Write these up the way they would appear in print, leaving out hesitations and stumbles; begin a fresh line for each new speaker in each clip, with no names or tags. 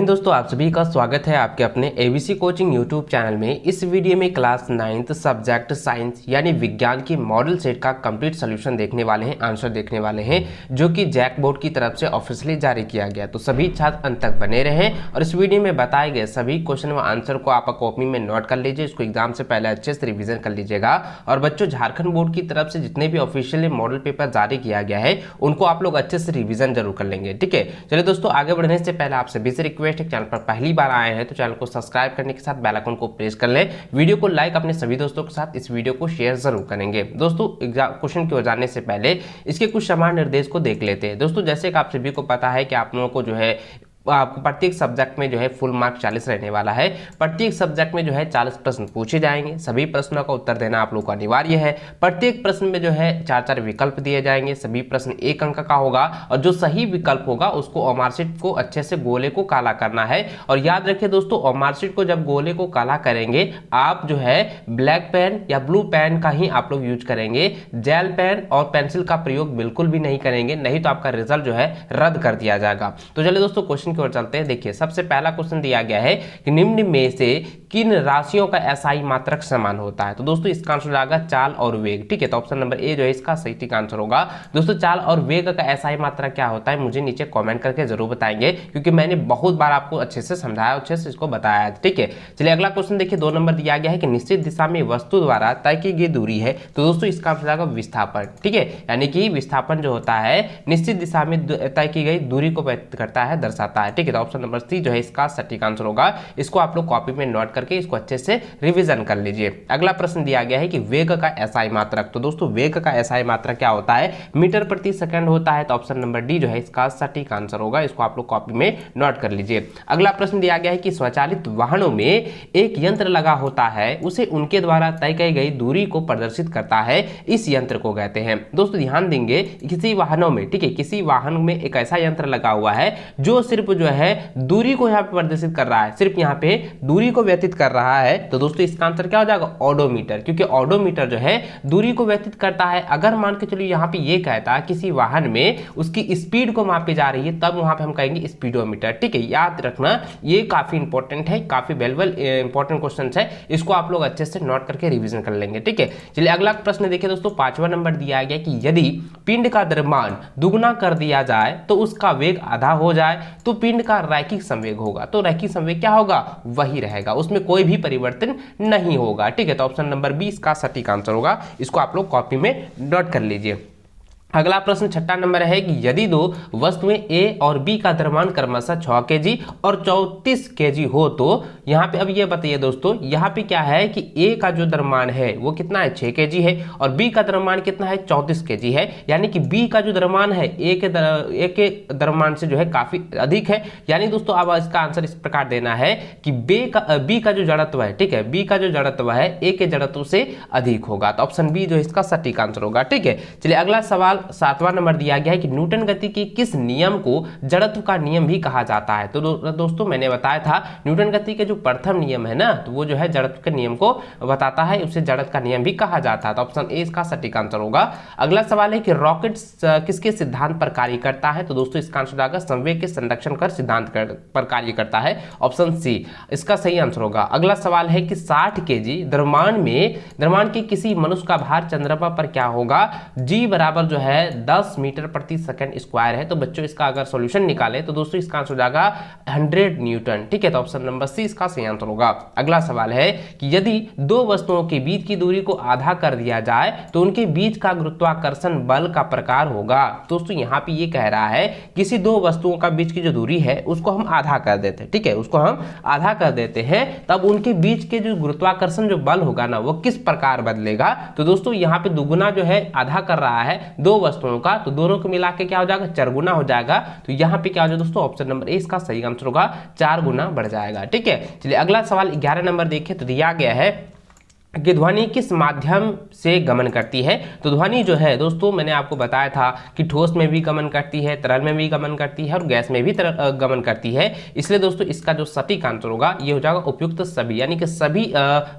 हिंद दोस्तों, आप सभी का स्वागत है आपके अपने एबीसी कोचिंग यूट्यूब चैनल में। इस वीडियो में क्लास 9th सब्जेक्ट साइंस यानी विज्ञान की मॉडल सेट का कंप्लीट सॉल्यूशन देखने वाले हैं, आंसर देखने वाले हैं, जो कि जैक बोर्ड की तरफ से ऑफिशियली जारी किया गया। तो सभी छात्र अंत तक बने रहें और इस वीडियो में बताए गए सभी क्वेश्चन व आंसर को आप कॉपी में नोट कर लीजिए। इसको एग्जाम से पहले अच्छे से रिविजन कर लीजिएगा। और बच्चों, झारखंड बोर्ड की तरफ से जितने भी ऑफिशियली मॉडल पेपर जारी किया गया है उनको आप लोग अच्छे से रिविजन जरूर कर लेंगे। ठीक है, चलिए दोस्तों, आगे बढ़ने से पहले आप सभी से रिक्वेस्ट है, चैनल पर पहली बार आए हैं तो चैनल को सब्सक्राइब करने के साथ बेल आइकन को प्रेस कर लें। वीडियो को लाइक, अपने सभी दोस्तों के साथ इस वीडियो को शेयर जरूर करेंगे। दोस्तों, क्वेश्चन की ओर जाने से पहले इसके कुछ समान निर्देश को देख लेते हैं। दोस्तों, जैसे कि आप सभी को पता है कि आप लोगों को जो है आपको प्रत्येक सब्जेक्ट में जो है फुल मार्क 40 रहने वाला है। प्रत्येक सब्जेक्ट में जो है 40 प्रश्न पूछे जाएंगे। सभी प्रश्नों का उत्तर देना आप लोग को अनिवार्य है। प्रत्येक प्रश्न में जो है 4-4 विकल्प दिए जाएंगे। सभी प्रश्न 1 अंक का होगा और जो सही विकल्प होगा उसको मार्कशीट को अच्छे से गोले को काला करना है। और याद रखिए दोस्तों, मार्कशीट को जब गोले को काला करेंगे आप जो है ब्लैक पेन या ब्लू पेन का ही आप लोग यूज करेंगे। जेल पेन और पेंसिल का प्रयोग बिल्कुल भी नहीं करेंगे, नहीं तो आपका रिजल्ट जो है रद्द कर दिया जाएगा। तो चलिए दोस्तों, क्वेश्चन की ओर चलते हैं। देखिए, सबसे पहला क्वेश्चन दिया गया है कि निम्न में से किन राशियों का एसआई मात्रक समान होता है। तो दोस्तों, इसका आंसर आएगा चाल और वेग। ठीक है, तो ऑप्शन नंबर ए जो है इसका सही ठीक आंसर होगा। दोस्तों, चाल और वेग का एसआई मात्रक क्या होता है मुझे नीचे कमेंट करके जरूर बताएंगे, क्योंकि मैंने बहुत बार आपको अच्छे से समझाया, अच्छे से इसको बताया। ठीक है, चलिए अगला क्वेश्चन देखिए। 2 नंबर दिया गया है कि निश्चित दिशा में वस्तु द्वारा तय की गई दूरी है। तो दोस्तों, इसका आंसर आएगा विस्थापन। ठीक है, यानी कि विस्थापन जो होता है निश्चित दिशा में तय की गई दूरी को व्यक्त करता है, दर्शाता है। ठीक है, तो ऑप्शन नंबर सी जो है इसका सटीक आंसर होगा। इसको आप लोग कॉपी में नोट करके इसको अच्छे से रिवीजन कर लीजिए। अगला प्रश्न दिया गया है कि वेग का एसआई मात्रक। तो दोस्तों, वेग का एसआई मात्रक क्या होता है? मीटर प्रति सेकंड होता है। तो ऑप्शन नंबर डी जो है इसका सटीक आंसर होगा। इसको आप लोग कॉपी में नोट कर लीजिए। अगला प्रश्न दिया गया है कि स्वचालित वाहनों में एक यंत्र लगा होता है, उसे उनके द्वारा तय की गई दूरी को प्रदर्शित करता है, इस यंत्र को कहते हैं। दोस्तों, ध्यान देंगे, किसी वाहनों में, ठीक है, किसी वाहन में एक ऐसा यंत्र लगा हुआ है जो सिर्फ जो है दूरी को यहाँ पे प्रदर्शित कर रहा है, सिर्फ यहाँ पे दूरी को व्यतीत कर रहा है। तो दोस्तों, इसका आंसर क्या हो जाएगा? ऑडोमीटर, क्योंकि ऑडोमीटर जो है दूरी को व्यतीत करता है। अगर मान के चलिए यहाँ पे ये कहता है किसी वाहन में उसकी स्पीड को मापी जा रही है, तब वहां पे हम कहेंगे स्पीडोमीटर। ठीक है, याद रखना, ये काफी इंपॉर्टेंट है, काफी वैल्यूएबल इंपॉर्टेंट क्वेश्चन है। इसको आप लोग अच्छे से नोट करके रिविजन कर लेंगे। ठीक है, चलिए अगला प्रश्न देखिए दोस्तों। 5वां नंबर दिया गया कि यदि पिंड का द्रव्यमान दुगुना कर दिया जाए तो उसका वेग आधा हो जाए तो पिंड का रैखिक संवेग होगा। तो रैखिक संवेग क्या होगा? वही रहेगा, उसमें कोई भी परिवर्तन नहीं होगा। ठीक है, तो ऑप्शन नंबर बी इसका सटीक आंसर होगा। इसको आप लोग कॉपी में नोट कर लीजिए। अगला प्रश्न 6वां नंबर है कि यदि दो वस्तुएं ए और बी का द्रव्यमान क्रमशः 6 kg और 34 kg हो तो यहाँ पे अब ये बताइए दोस्तों, यहाँ पे क्या है कि ए का जो द्रव्यमान है वो कितना है? 6 kg है और बी का द्रव्यमान कितना है? 34 kg है। यानी कि बी का जो द्रव्यमान है ए के द्रव्यमान से जो है काफी अधिक है। यानी दोस्तों, अब इसका आंसर इस प्रकार देना है कि बी का जो जड़त्व है, ठीक है, बी का जो जड़त्व है ए के जड़त्व से अधिक होगा। तो ऑप्शन बी जो है इसका सटीक आंसर होगा। ठीक है, चलिए अगला सवाल 7वां नंबर दिया गया है कि न्यूटन गति के किस नियम को जड़त्व का नियम भी कहा जाता है। तो दोस्तों, मैंने बताया था न्यूटन गति के जो प्रथम नियम है ना, तो वो जो है जड़त्व के नियम को बताता है, उसे जड़त्व का नियम भी कहा जाता है। तो ऑप्शन ए इसका सटीक आंसर होगा। अगला सवाल है कि रॉकेट किसके सिद्धांत पर कार्य करता है। तो दोस्तों, इसका आंसर आएगा संवेग के संरक्षण कर सिद्धांत पर कार्य करता है। ऑप्शन सी इसका सही आंसर होगा। अगला सवाल है कि 60 kg द्रव्यमान के किसी मनुष्य का भार चंद्रमा पर क्या होगा? जी बराबर जो है 10 मीटर प्रति सेकंड स्क्वायर है। तो बच्चों, इसका अगर सॉल्यूशन निकाले तो दोस्तों इसका आंसर हो जाएगा 100 न्यूटन। ठीक है, तो ऑप्शन नंबर सी इसका सही आंसर होगा। अगला सवाल है कि यदि दो वस्तुओं के बीच की दूरी को आधा कर दिया जाए तो उनके बीच का गुरुत्वाकर्षण बल का प्रकार होगा। दोस्तों, यहाँ पे ये कह रहा है किसी दो वस्तुओं का बीच की जो दूरी है उसको हम आधा कर देते हैं। ठीक है, उसको हम आधा कर देते हैं, तब उनके बीच के जो गुरुत्वाकर्षण जो बल होगा ना, वो किस प्रकार बदलेगा। तो दोस्तों, यहाँ पे दुगुना जो है आधा कर रहा है दो वस्तुओं का, तो दोनों को मिला के क्या हो जाएगा? 4 गुना हो जाएगा। तो यहाँ पे क्या हो जाएगा दोस्तों? ऑप्शन नंबर ए इसका सही आंसर होगा, 4 गुना बढ़ जाएगा। ठीक है, चलिए अगला सवाल 11 नंबर देखिए। तो दिया गया है कि ध्वनि किस माध्यम से गमन करती है। तो ध्वनि जो है दोस्तों मैंने आपको बताया था कि ठोस में भी गमन करती है, तरल में भी गमन करती है और गैस में भी गमन करती है। इसलिए दोस्तों इसका जो सटीक आंसर होगा ये हो जाएगा उपयुक्त सभी, यानी कि सभी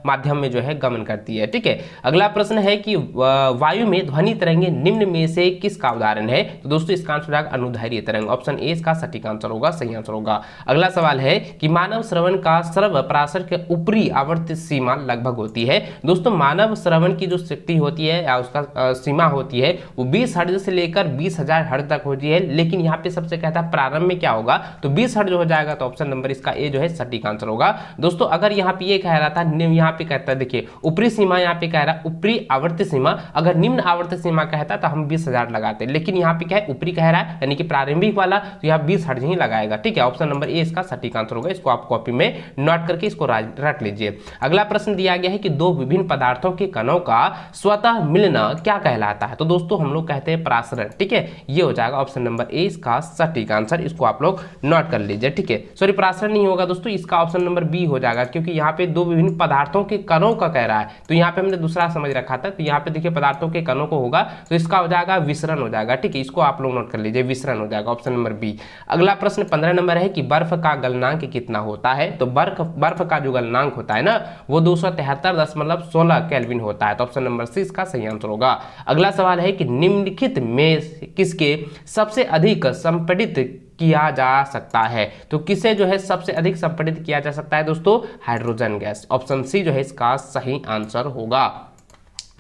माध्यम में जो है गमन करती है। ठीक है, अगला प्रश्न है कि वायु में ध्वनि तरंगे निम्न में से किसका उदाहरण है। तो दोस्तों इसका आंसर हो जाएगा अनुदैर्घ्य तरंग, ऑप्शन ए इसका सटीक आंसर होगा, सही आंसर होगा। अगला सवाल है कि मानव श्रवण का सर्व पराशर के ऊपरी आवर्त सीमा लगभग होती है। दोस्तों मानव श्रवण की जो शक्ति होती है या उसका सीमा होती है वो 20 हर्ट्ज से लेकर 20,000 हर्ट्ज तक होती है, लेकिन यहाँ पे सबसे कहता है प्रारंभ में क्या होगा, तो 20 हर्ट्ज हो जाएगा। तो ऑप्शन नंबर इसका ए जो है सटीक आंसर होगा। दोस्तों अगर यहाँ पे ये कह रहा था यहाँ पे कहता है, देखिए ऊपरी सीमा यहाँ पे कह रहा है ऊपरी आवर्त सीमा, अगर निम्न आवर्त सीमा कहता तो हम 20,000 लगाते, लेकिन यहाँ पे क्या है ऊपरी कह रहा है यानी कि प्रारंभिक वाला, तो यहाँ 20 हर्ट्ज ही लगाएगा। ठीक है, ऑप्शन नंबर ए इसका सटीक आंसर होगा। इसको आप कॉपी में नोट करके इसको रट लीजिए। अगला प्रश्न दिया गया है कि दो विभिन्न पदार्थों के कणों का स्वतः मिलना क्या कहलाता है। तो दोस्तों हम लोग कहते हैं परासरण। ठीक है, ये हो जाएगा ऑप्शन नंबर ए इसका सटीक आंसर, इसको आप लोग नोट कर लीजिए। ठीक है, सॉरी परासरण नहीं होगा दोस्तों, इसका ऑप्शन नंबर बी हो जाएगा, क्योंकि यहाँ पे दो विभिन्न पदार्थों के कणों का कह रहा है, तो यहाँ पे हमने दूसरा समझ रखा था, तो यहाँ पे देखिए पदार्थों के कणों को होगा तो इसका हो जाएगा विसरण हो जाएगा। ठीक है, इसको आप लोग नोट कर लीजिए, विसरण हो जाएगा, ऑप्शन नंबर बी। अगला प्रश्न 15 नंबर है कि बर्फ का गलनांक कितना होता है। तो बर्फ का जो गलनांक होता है ना वो 273.16 केल्विन होता है। तो ऑप्शन नंबर सी इसका सही आंसर होगा। अगला सवाल है कि निम्नलिखित में किसके सबसे अधिक संपीड़ित किया जा सकता है। तो किसे जो है सबसे अधिक संपीड़ित किया जा सकता है दोस्तों, हाइड्रोजन गैस, ऑप्शन सी जो है इसका सही आंसर होगा।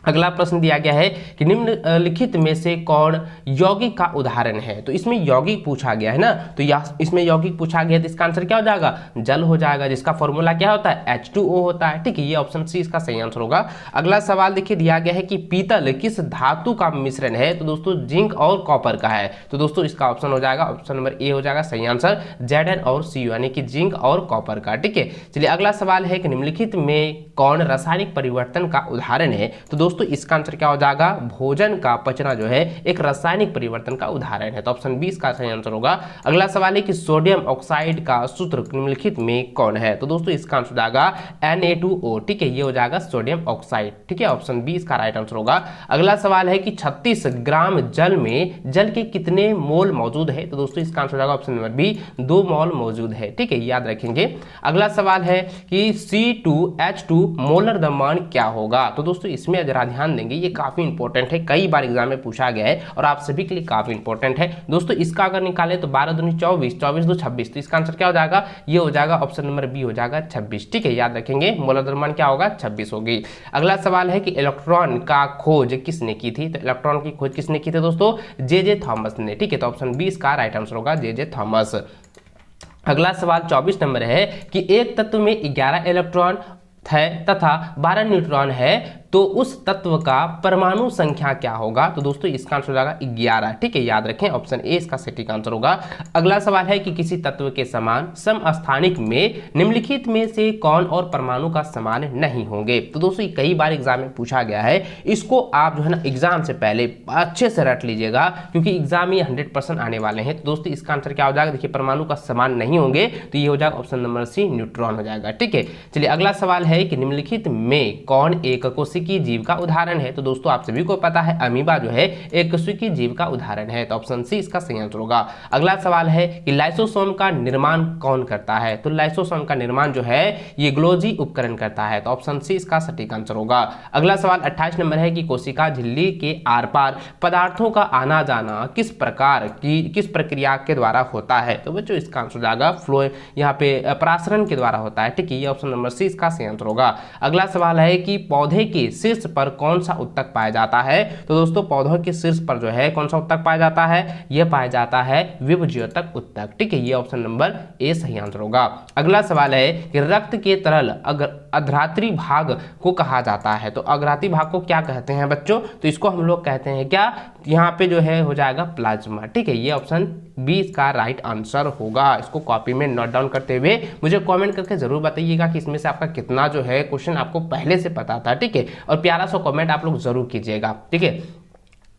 अगला प्रश्न दिया गया है कि निम्नलिखित में से कौन यौगिक का उदाहरण है। तो इसमें यौगिक पूछा गया है ना, तो इसमें यौगिक पूछा गया तो इसका आंसर क्या हो जाएगा, जल हो जाएगा, जिसका फॉर्मूला क्या होता है H2O होता है। ठीक है, ये ऑप्शन सी इसका सही आंसर होगा। अगला सवाल देखिए दिया गया है कि पीतल किस धातु का मिश्रण है। तो दोस्तों जिंक और कॉपर का है। तो दोस्तों इसका ऑप्शन हो जाएगा, ऑप्शन नंबर ए हो जाएगा सही आंसर, Zn और Cu यानी कि जिंक और कॉपर का। ठीक है, चलिए अगला सवाल है कि निम्नलिखित में कौन रासायनिक परिवर्तन का उदाहरण है। तो दोस्तों इसका आंसर क्या हो जाएगा, भोजन का पचना जो है एक रासायनिक परिवर्तन का उदाहरण है। तो ऑप्शन 20 का सही आंसर होगा। अगला सवाल है कि सोडियम ऑक्साइड का सूत्र निम्नलिखित में कौन है। तो दोस्तों इसका आंसर हो जाएगा Na2O। ठीक है, ये हो जाएगा सोडियम ऑक्साइड। ठीक है, ऑप्शन 20 का राइट आंसर होगा। अगला सवाल है कि 36 ग्राम जल में जल के कितने मोल मौजूद है। तो दोस्तों इसका आंसर हो जाएगा ऑप्शन नंबर बी, 2 मोल मौजूद है। ठीक है, याद रखेंगे। अगला सवाल है कि C2H2 मोलर द्रव्यमान क्या होगा। तो दोस्तों इसमें जरा ध्यान देंगे, ये काफी इंपॉर्टेंट है, कई बार एग्जाम में पूछा गया है और आप सभी के लिए काफी इंपॉर्टेंट है दोस्तों। इसका अगर निकाले तो 12 दूनी 24, 24 दो 26, तो इसका आंसर क्या हो जाएगा, ये हो जाएगा ऑप्शन नंबर बी हो जाएगा 26। ठीक है, याद रखेंगे मोलर द्रव्यमान क्या होगा, 26 होगी। अगला सवाल है कि इलेक्ट्रॉन का खोज किसने की थी। तो इलेक्ट्रॉन की खोज किसने की थी दोस्तों, जे थॉमस ने। ठीक है, तो ऑप्शन 20 का राइट आंसर होगा जे थॉमस। अगला सवाल 24 नंबर है कि एक तत्व में 11 इलेक्ट्रॉन है तथा 12 न्यूट्रॉन है, तो उस तत्व का परमाणु संख्या क्या होगा। तो दोस्तों इसका आंसर हो जाएगा 11। ठीक है, याद रखें ऑप्शन ए इसका सटीक आंसर होगा। अगला सवाल है कि किसी तत्व के समान समस्थानिक में निम्नलिखित में से कौन और परमाणु का समान नहीं होंगे। तो दोस्तों कई बार एग्जाम में पूछा गया है, इसको आप जो है ना एग्जाम से पहले अच्छे से रट लीजिएगा, क्योंकि एग्जाम में 100% आने वाले हैं। तो दोस्तों इसका आंसर क्या हो जाएगा, देखिए परमाणु का समान नहीं होंगे, तो ये हो जाएगा ऑप्शन नंबर सी, न्यूट्रॉन हो जाएगा। ठीक है, चलिए अगला सवाल है कि निम्नलिखित में कौन एक कोशिकीय जीव का उदाहरण है। तो दोस्तों आप सभी को पता है अमीबा जो है एक कोशिकीय जीव का उदाहरण है। तो ऑप्शन सी इसका सही आंसर होगा। अगला सवाल है कि लाइसोसोम का निर्माण कौन करता है। तो लाइसोसोम का निर्माण जो है ये गोल्गी उपकरण करता है। तो ऑप्शन सी इसका सटीक आंसर होगा। अगला सवाल 28 नंबर है कि कोशिका झिल्ली के आर पार पदार्थों का आना जाना किस प्रक्रिया के द्वारा होता है। तो बच्चों इसका आंसर जाएगा फ्लो, यहाँ पे परासरण के द्वारा होता है। ठीक है, ये ऑप्शन नंबर सी इसका सही आंसर होगा। अगला सवाल है कि पौधे के शीर्ष पर कौन सा उत्तक पाया जाता है। तो दोस्तों पौधों के शीर्ष पर जो है कौन सा उत्तक पाया जाता है, यह पाया जाता है विभज्योतक उत्तक। ठीक है, ये ऑप्शन नंबर ए सही आंसर होगा। अगला सवाल है कि रक्त के तरल अग्रात्री भाग को कहा जाता है। तो अग्रात्री भाग को क्या कहते हैं बच्चों, तो इसको हम लोग कहते हैं क्या, यहाँ पे जो है हो जाएगा प्लाज्मा। ठीक है, ये ऑप्शन 20 का राइट आंसर होगा। इसको कॉपी में नोट डाउन करते हुए मुझे कमेंट करके जरूर बताइएगा कि इसमें से आपका कितना जो है क्वेश्चन आपको पहले से पता था। ठीक है, और प्यारा सा कमेंट आप लोग जरूर कीजिएगा। ठीक है,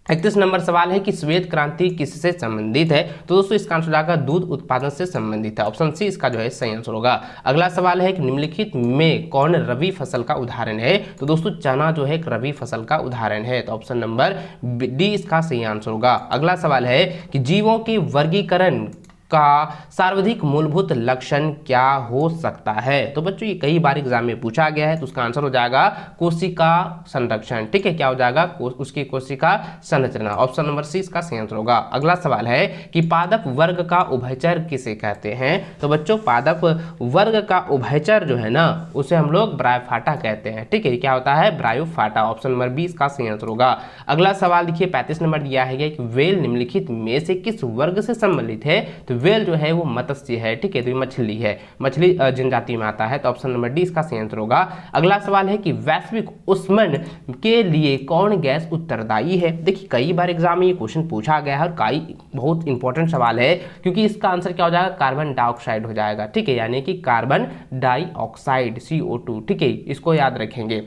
31 नंबर सवाल है कि श्वेत क्रांति किससे संबंधित है? तो दोस्तों इसका आंसर जाएगा दूध उत्पादन से संबंधित है। ऑप्शन सी इसका जो है सही आंसर होगा। अगला सवाल है कि निम्नलिखित में कौन रबी फसल का उदाहरण है? तो दोस्तों चना जो है एक रबी फसल का उदाहरण है, तो ऑप्शन नंबर डी इसका सही आंसर होगा। अगला सवाल है कि जीवों के वर्गीकरण का सर्वाधिक मूलभूत लक्षण क्या हो सकता है? तो बच्चों ये कई बार एग्जाम में पूछा गया है, तो उसका आंसर हो जाएगा कोशिका संरक्षण। ठीक है, क्या हो जाएगा? उसकी कोशिका संरचना। ऑप्शन नंबर सी इसका सही आंसर होगा। अगला सवाल है कि पादप वर्ग का उभयचर किसे कहते हैं? तो बच्चों पादप वर्ग का उभयचर जो है ना, उसे हम लोग ब्रायोफाटा कहते हैं। ठीक है, क्या होता है? ब्रायोफाटा। ऑप्शन नंबर बी इसका सही आंसर होगा। अगला सवाल देखिए 35 नंबर दिया है कि वेल निम्नलिखित में से किस वर्ग से सम्मिलित है? तो वेल जो है वो मत्स्य है। ठीक है, तो ये मछली है, मछली जनजाति में आता है, तो ऑप्शन नंबर डी इसका सही आंसर होगा। अगला सवाल है कि वैश्विक ऊष्मन के लिए कौन गैस उत्तरदायी है? देखिए कई बार एग्जाम में ये क्वेश्चन पूछा गया है और कई बहुत इंपॉर्टेंट सवाल है, क्योंकि इसका आंसर क्या हो जाएगा? कार्बन डाइऑक्साइड हो जाएगा। ठीक है, यानी कि कार्बन डाइऑक्साइड CO2। ठीक है, इसको याद रखेंगे।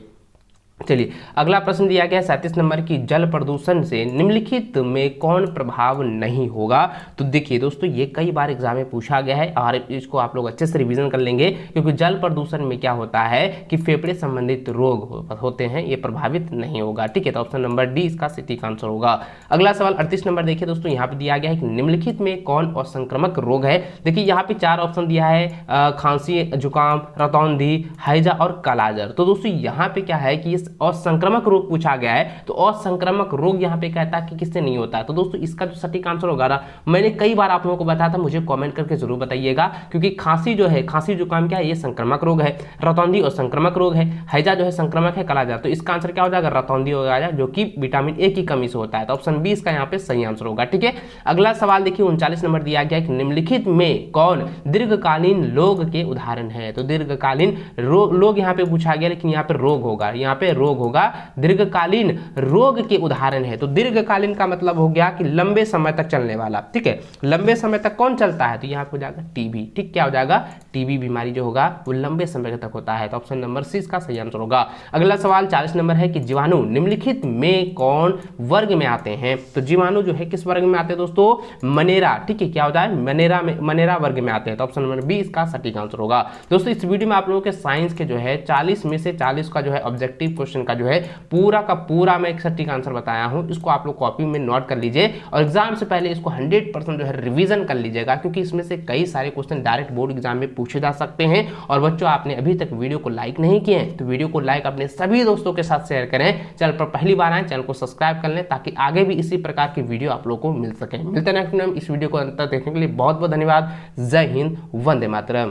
चलिए अगला प्रश्न दिया गया 37 नंबर की जल प्रदूषण से निम्नलिखित में कौन प्रभाव नहीं होगा? तो देखिए दोस्तों ये कई बार एग्जाम में पूछा गया है और इसको आप लोग अच्छे से रिवीजन कर लेंगे, क्योंकि जल प्रदूषण में क्या होता है कि फेफड़े संबंधित रोग होते हैं, ये प्रभावित नहीं होगा। ठीक है, तो ऑप्शन नंबर डी इसका सटीक आंसर होगा। अगला सवाल 38 नंबर देखिए दोस्तों, यहाँ पे दिया गया है कि निम्नलिखित में कौन असंक्रामक रोग है? देखिए यहाँ पे 4 ऑप्शन दिया है, खांसी, जुकाम, रतौंधी, हैजा और कालाजार। तो दोस्तों यहाँ पे क्या है कि असंक्रामक रोग पूछा गया है, तो असंक्रामक रोग यहाँ पे कहता है कि किससे नहीं होता है। तो दोस्तों इसका जो सटीक आंसर होगा ना, मैंने कई बार आप लोगों को बताया था, मुझे कमेंट करके जरूर बताइएगा, क्योंकि खांसी जो है, खांसी जुकाम क्या है? ये संक्रामक रोग है। रतौंधी असंक्रामक रोग है। हैजा जो है संक्रामक है। कालाजार, तो इसका आंसर क्या हो जाएगा? रतौंधी हो जाएगा, जो कि विटामिन ए की कमी से होता है, तो ऑप्शन बी इसका यहाँ पे सही आंसर होगा। ठीक है, अगला सवाल देखिए 39 नंबर दिया गया कि निम्नलिखित में कौन दीर्घकालीन रोग के उदाहरण है? तो दीर्घकालीन रोग यहाँ पे पूछा गया, लेकिन यहाँ पे रोग होगा, यहाँ पे रोग होगा, दीर्घकालीन रोग के उदाहरण है। तो दीर्घकालीन का मतलब हो गया कि लंबे समय तक चलने वाला। ठीक है, लंबे समय तक कौन चलता है? तो यहाँ पे हो जाएगा टीबी। ठीक, क्या हो जाएगा? टीबी बीमारी जो होगा वो लंबे समय तक होता है, तो ऑप्शन नंबर सी इसका सही आंसर होगा। अगला सवाल 40 नंबर है कि जीवाणु निम्नलिखित में कौन वर्ग में आते हैं? तो जीवाणु जो है किस वर्ग में आते हैं दोस्तों? मनेरा। ठीक है, क्या होता है? मनेरा वर्ग में आते हैं, तो ऑप्शन नंबर बी इसका सटीक आंसर होगा। दोस्तों इस वीडियो में आप लोगों के साइंस के जो है 40 में से 40 का जो है ऑब्जेक्टिव क्वेश्चन का जो है पूरा का पूरा मैं एक सटीक आंसर बताया हूं। इसको आप लोग कॉपी में नोट कर लीजिए और एग्जाम से पहले इसको 100% जो है रिवीजन कर लीजिएगा, क्योंकि इसमें से कई सारे क्वेश्चन डायरेक्ट बोर्ड एग्जाम में पूछे जा सकते हैं। और बच्चों आपने अभी तक वीडियो को लाइक नहीं किए हैं तो वीडियो को लाइक अपने सभी दोस्तों के साथ शेयर करें। चैनल पर पहली बार आए चैनल को सब्सक्राइब कर लें, ताकि आगे भी इसी प्रकार की वीडियो आप लोग को मिल सके। मिलते हैं नेक्स्ट टाइम। इस वीडियो को अंत तक देखने के लिए बहुत बहुत धन्यवाद। जय हिंद, वंदे मातरम।